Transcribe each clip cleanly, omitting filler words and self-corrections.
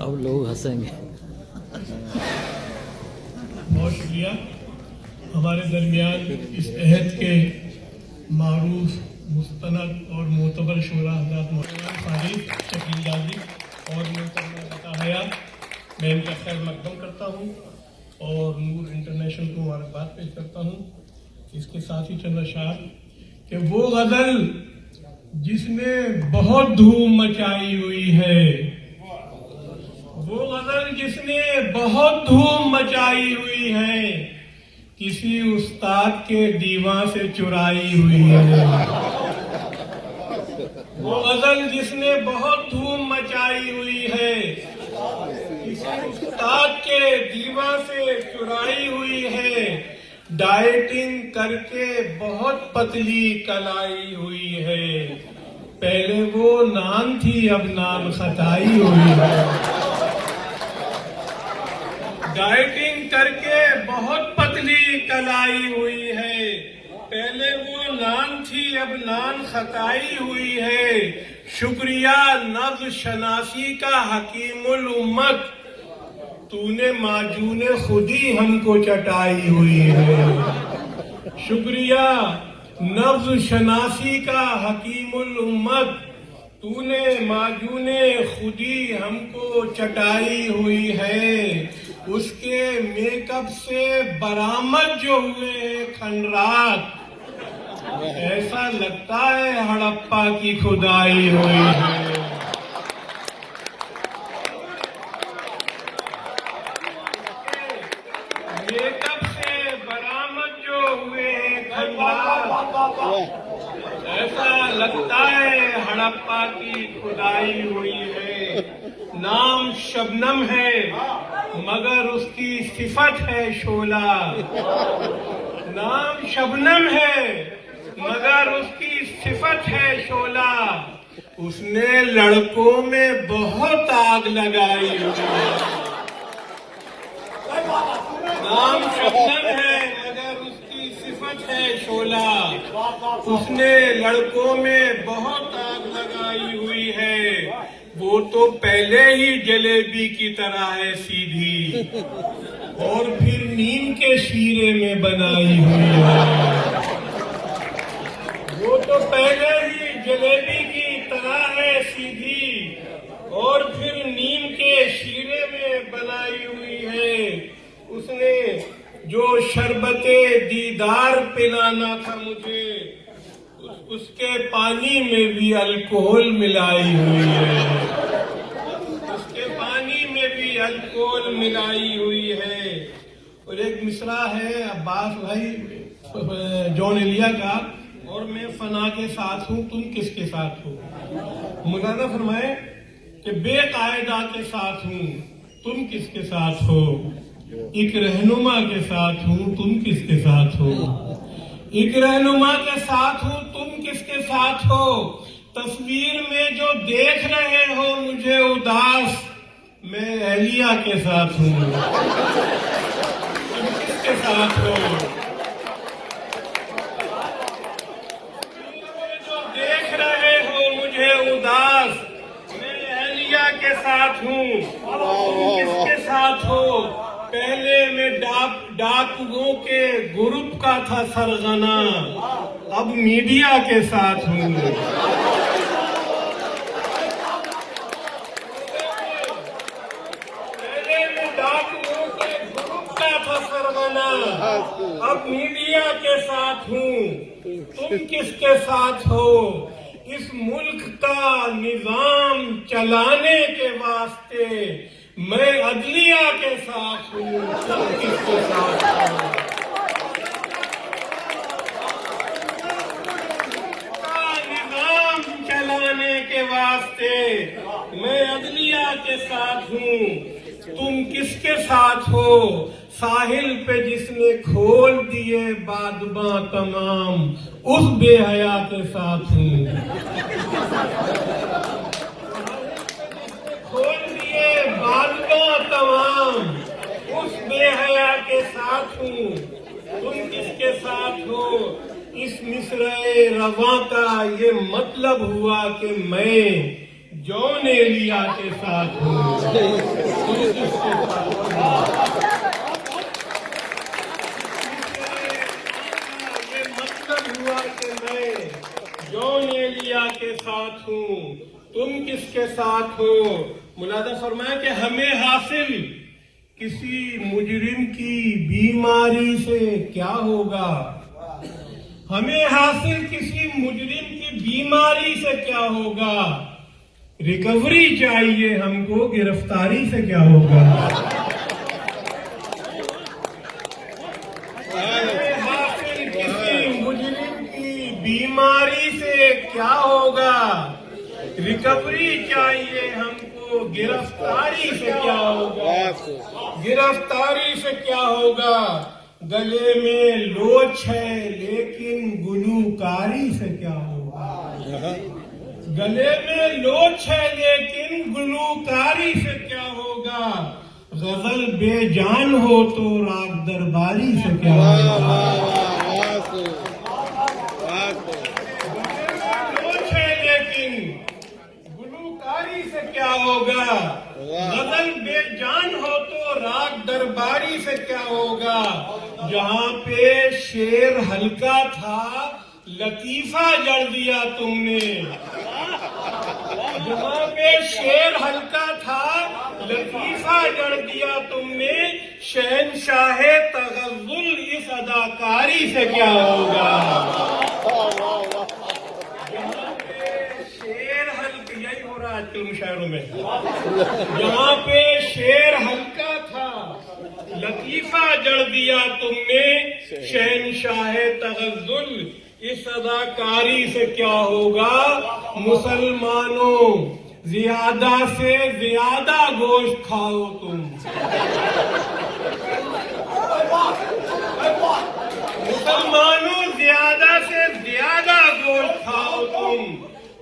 अब लोग हंसेंगे। बहुत शुक्रिया। हमारे दरमियान इस अहद के मारूफ मुस्तनद और मोतबर शोरा हज़रात मौलाना फारिक शकील गाजी और मोहतरमा लता हया, मैं इनका खैर मकदम करता हूँ और नूर इंटरनेशनल को मुबारकबाद पेश करता हूँ। इसके साथ ही चंद अशार कि वो गज़ल जिसने बहुत धूम मचाई हुई है, वो गज़ल जिसने बहुत धूम मचाई हुई है, किसी उस्ताद के दीवान से चुराई हुई है। वो गज़ल जिसने बहुत धूम मचाई हुई है, किसी उस्ताद के दीवान से चुराई हुई है। डाइटिंग करके बहुत पतली कलाई हुई है, पहले वो नान थी अब नान खताई हुई है। डाइटिंग करके बहुत पतली कलाई हुई है, पहले वो नान थी अब नान खताई हुई है। शुक्रिया नब्ज़ शनासी का हकीमुल उम्मत, तूने माजूने खुदी हमको चटाई हुई है। शुक्रिया नब्ज़ शनासी का हकीमुल उम्मत, तूने माजूने खुदी हमको चटाई हुई है। उसके मेकअप से बरामद जो हुए हैं खंडरात, ऐसा लगता है हड़प्पा की खुदाई हुई है। मेकअप से बरामद जो हुए हैं खंडरात, ऐसा लगता है हड़प्पा की खुदाई हुई है। नाम शबनम है मगर उसकी सिफत है शोला। नाम शबनम है मगर उसकी सिफत है शोला। उसने लड़कों में बहुत आग लगाई हुई है। नाम शबनम है मगर उसकी सिफत है शोला। उसने लड़कों में बहुत आग लगाई हुई है। वो तो पहले ही जलेबी की तरह है सीधी, और फिर नीम के शीरे में बनाई हुई है। वो तो पहले ही जलेबी की तरह है सीधी, और फिर नीम के शीरे में बनाई हुई है। उसने जो शरबते दीदार पिलाना था मुझे, उसके पानी में भी अल्कोहल मिलाई हुई है। उसके पानी में भी अल्कोहल मिलाई हुई है। और एक मिसरा है अब्बास भाई जॉन एलिया का, और मैं फना के साथ हूँ तुम किसके साथ हो। मौलाना फरमाए कि बेकायदा के साथ हूँ तुम किसके साथ हो। एक रहनुमा के साथ हूँ तुम किसके साथ हो। एक रहनुमा के साथ हूँ तुम किसके साथ हो। तस्वीर में जो देख रहे हो मुझे उदास, मैं एलिया के साथ हूँ तुम किसके साथ हो। जो देख रहे हो मुझे उदास, मैं एलिया के साथ हूँ तुम किसके साथ हो। पहले मैं डाकुओं के ग्रुप का था सरगना, अब मीडिया के साथ हूँ। पहले मैं डाकुओं के ग्रुप का था सरगना, अब मीडिया के साथ हूँ। तुम किसके साथ हो। इस मुल्क का निजाम चलाने के वास्ते मैं अदलिया के साथ हूँ तुम किसके साथ हो। निजाम चलाने के वास्ते मैं अदलिया के साथ हूँ तुम किसके साथ हो। साहिल पे जिसने खोल दिए बादबा तमाम, उस बेहया के साथ हूँ। खोल दिए बादबा तमाम, उस बेहया के साथ हूँ तुम किसके साथ हो। इस मिसरे रवा का ये मतलब हुआ कि मैं जॉन एलिया के साथ हूँ। तुम किसके साथ हो? ये मतलब हुआ कि मैं जॉन एलिया के साथ हूँ, तुम किसके साथ हो? मुलादा फरमाया कि हमें हासिल किसी मुजरिम की बीमारी से क्या होगा, हमें हासिल किसी मुजरिम की बीमारी से क्या होगा, रिकवरी चाहिए हमको, गिरफ्तारी से क्या होगा। हमें हासिल किसी मुजरिम की बीमारी से क्या होगा, रिकवरी चाहिए हमको, गिरफ्तारी से क्या होगा, गिरफ्तारी से क्या होगा। गले में लोच है लेकिन गुलूकारी से क्या होगा, गले में लोच है लेकिन गुलूकारी से क्या होगा। गजल बेजान हो तो राग दरबारी से क्या होगा। लोच है लेकिन गुलूकारी से क्या होगा। गजल बेजान हो तो राग दरबारी से क्या होगा। जहाँ पे शेर हल्का था लतीफा जड़ दिया तुमने, जहाँ पे शेर हल्का था लतीफा जड़ दिया तुमने। शहनशाहे तगज़्ज़ुल इस अदाकारी से क्या होगा। जहाँ पे शेर हल्का, यही हो रहा है आजकल मुशायरों में, जहाँ पे शेर हल्का था लतीफा जड़ दिया तुमने। शहनशाहे तगज़्ज़ुल इस अदाकारी से क्या होगा। मुसलमानों ज्यादा से ज्यादा गोश्त खाओ तुम, मुसलमानों ज्यादा से ज्यादा गोश्त खाओ तुम।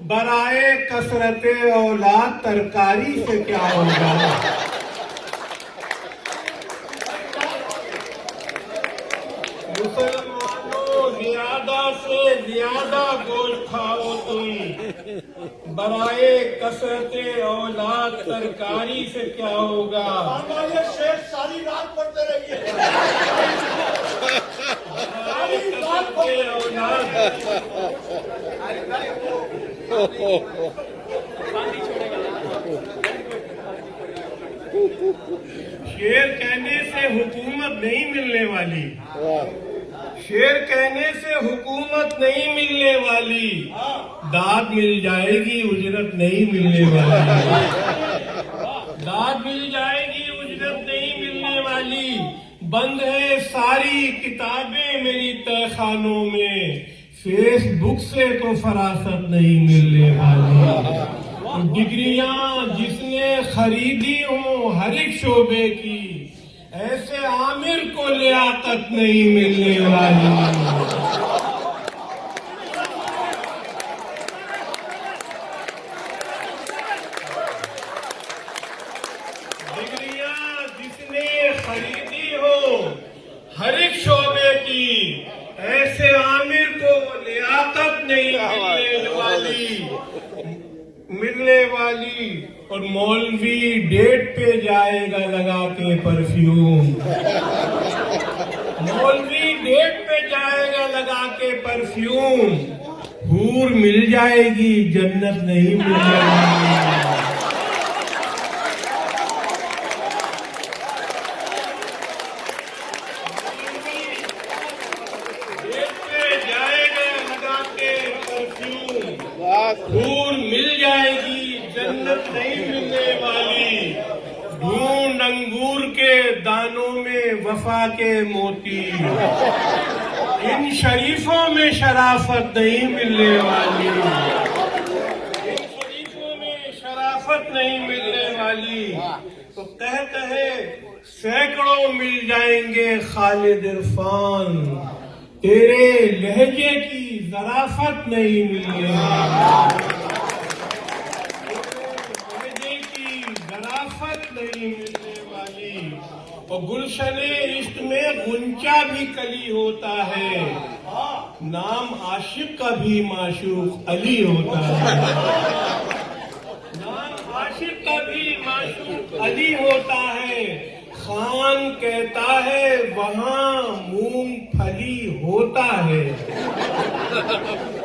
बराए कसरते औलाद तरकारी से क्या होगा। मुसलमानों ज्यादा से ज्यादा गोश्त खाओ तुम। बराए कसरते औलाद तरकारी से क्या होगा। ये शेर सारी रात पढ़ते रहिए। सारी रात कसरते औलाद शेर कहने से हुकूमत नहीं मिलने वाली, शेर कहने से हुकूमत नहीं मिलने वाली। दाद मिल जाएगी उजरत नहीं मिलने वाली, दाद मिल जाएगी उजरत नहीं मिलने वाली। बंद है सारी किताबें मेरी तहखानों में, फेसबुक से तो फरासत नहीं मिलने वाली। डिग्रियां जिसने खरीदी हो हर एक शोबे की, ऐसे आमिर को लियाकत नहीं मिलने वाली। डिग्रियां जिसने खरीदी हो हर एक शोबे की, ऐसे आमिर को लियाकत नहीं मिलने वाली। और मौलवी डेट पे जाएगा लगा के परफ्यूम, मौलवी डेट पे जाएगा लगा के परफ्यूम। हूर मिल जाएगी जन्नत नहीं मिलने वाली। ढूंढ मिल जाएगी जन्नत नहीं मिलने वाली। ढूंढ अंगूर के दानों में वफा के मोती, इन शरीफों में शराफत नहीं मिलने वाली, इन शरीफों में शराफत नहीं मिलने वाली। तो कह कहे सैकड़ों मिल जाएंगे खालिद इरफान, तेरे लहजे की ज़राफत नहीं मिलने वाली, लहजे की ज़राफत नहीं मिलने वाली। और गुलशने इश्क में गुंचा भी कली होता है, नाम आशिक का भी माशूक अली होता है, नाम अली होता है। खान कहता है वहाँ मूंगफली होता है।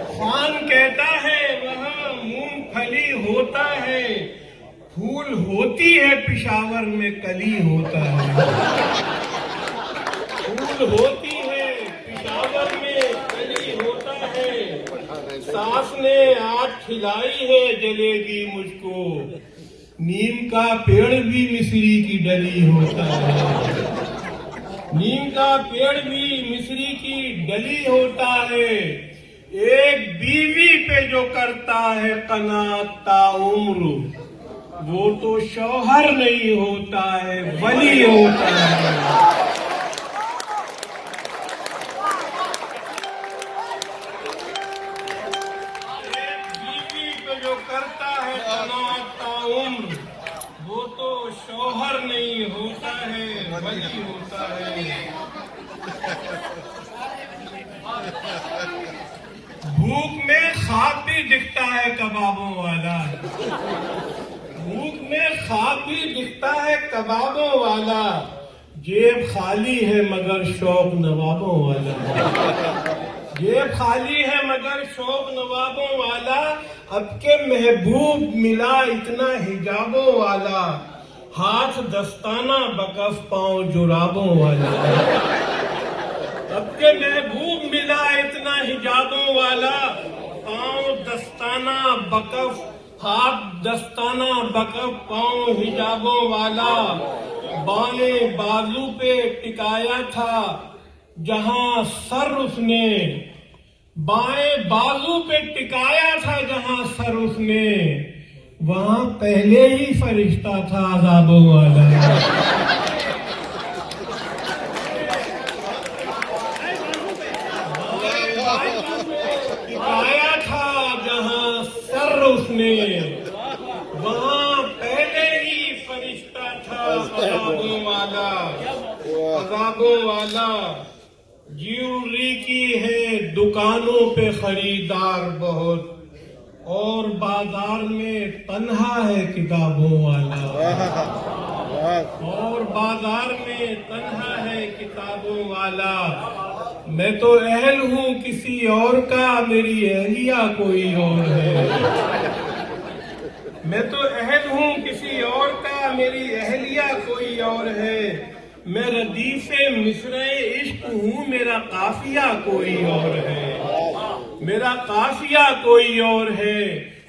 खान कहता है वहाँ मूंगफली होता है। फूल होती है पिशावर में कली होता है। फूल होती है पिशावर में कली होता है। सास ने आग खिलाई है जलेगी मुझको। नीम का पेड़ भी मिस्री की डली होता है। नीम का पेड़ भी मिस्री की डली होता है। एक बीवी पे जो करता है कनात ताउम्र, वो तो शौहर नहीं होता है, वली होता है। करता है कनात ताउम्र, वो तो शौहर नहीं होता है, वली होता है। भूख में ख्वाब भी दिखता है कबाबों वाला। भूख में ख्वाब भी दिखता है कबाबों वाला। जेब खाली है मगर शौक नवाबों वाला। जेब खाली है मगर शौक नवाबों वाला। अब के महबूब मिला इतना हिजाबों वाला। हाथ दस्ताना बकफ पांव जुराबों वाला। अब के महबूब मिला इतना हिजाबों वाला। पांव दस्ताना बकफ, हाथ दस्ताना बकफ पांव हिजाबों वाला। बाएं बाजू पे टिकाया था जहां सर उसने, बाएं बाजू पे टिकाया था जहां सर उसने, वहां पहले ही फरिश्ता था अज़ाबों वाला। टिकाया था जहां सर उसने, वहां पहले ही फरिश्ता था अज़ाबों वाला। अज़ाबों वाला। ज्वेलरी की है दुकानों पे खरीदार बहुत, और बाजार में तन्हा है किताबों वाला। और बाजार में तन्हा है किताबों वाला। मैं तो अहल हूँ किसी और का, मेरी अहलिया कोई और है। मैं तो अहल हूँ किसी और का, मेरी अहलिया कोई और है। मैं रदीफ़े मिस्रे इश्क हूँ, मेरा काफिया कोई और है। मेरा काफिया कोई और है।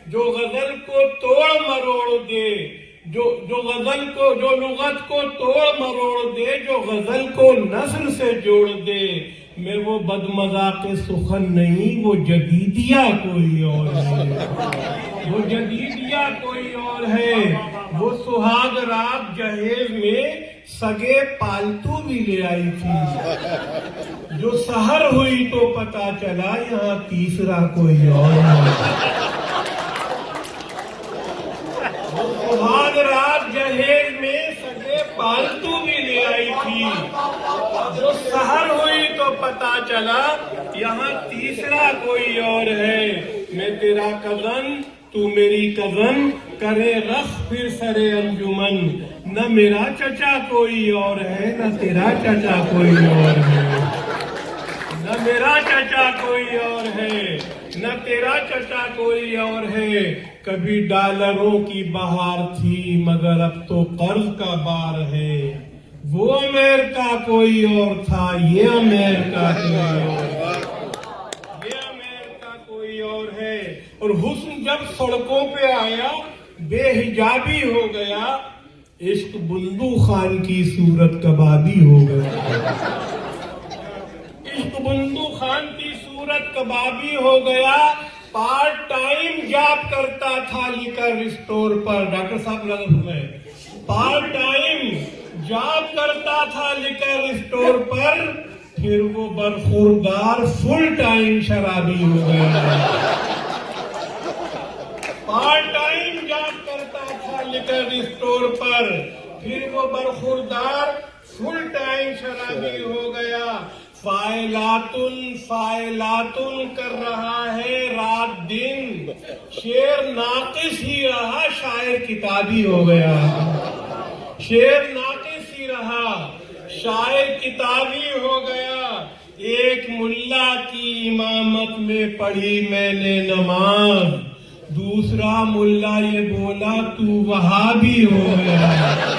जो गजल को तोड़ मरोड़ दे, जो गजल को, जो लुगत को तोड़ मरोड़ दे, जो गजल को नस्र से जोड़ दे। मैं वो बदमज़ाक़ सुखन नहीं, वो जदीदिया कोई और है। वो जदीदिया कोई और है। वो सुहाग रात जहेज में सगे पालतू भी ले आई थी। जो सहर हुई तो पता चला यहाँ तीसरा कोई और है। वो सुहाग रात जहेज में सगे पालतू भी ले आई थी। जो सहर हुई तो पता चला यहाँ तीसरा कोई और है। मैं तेरा कज़न, तू मेरी कज़न, करे रख फिर सरे अंजुमन। न मेरा चचा कोई और है, न तेरा चचा कोई और है। न मेरा चचा कोई और है, न तेरा चचा कोई और है। कभी डॉलरों की बहार थी मगर अब तो कर्ज का बार है। वो अमेरिका कोई और था, ये अमेरिका कोई और है। ये अमेरिका कोई और है। और हुस्न जब सड़कों पे आया बेहिजाबी हो गया। इश्क बुंदू खान की सूरत कबाबी हो गया। इश्क बुंदू खान की सूरत कबाबी हो गया। पार्ट टाइम जॉब करता था लिकर स्टोर पर। डॉक्टर साहब लग में पार्ट टाइम जॉब करता था लिकर स्टोर पर। फिर वो बरखुरदार फुल टाइम शराबी हो गया। पार्ट टाइम जॉब करता था लिकर स्टोर पर। फिर वो बरखुरदार फुल टाइम शराबी हो गया। फाइलातुन फाइलातुन कर रहा है रात दिन। शेर नाकिस ही रहा, शायर किताबी हो गया। शेर नाकिस ही रहा, शायर किताबी हो गया। एक मुल्ला की इमामत में पढ़ी मैंने नमाज, दूसरा मुल्ला ये बोला तू वहाबी हो गया।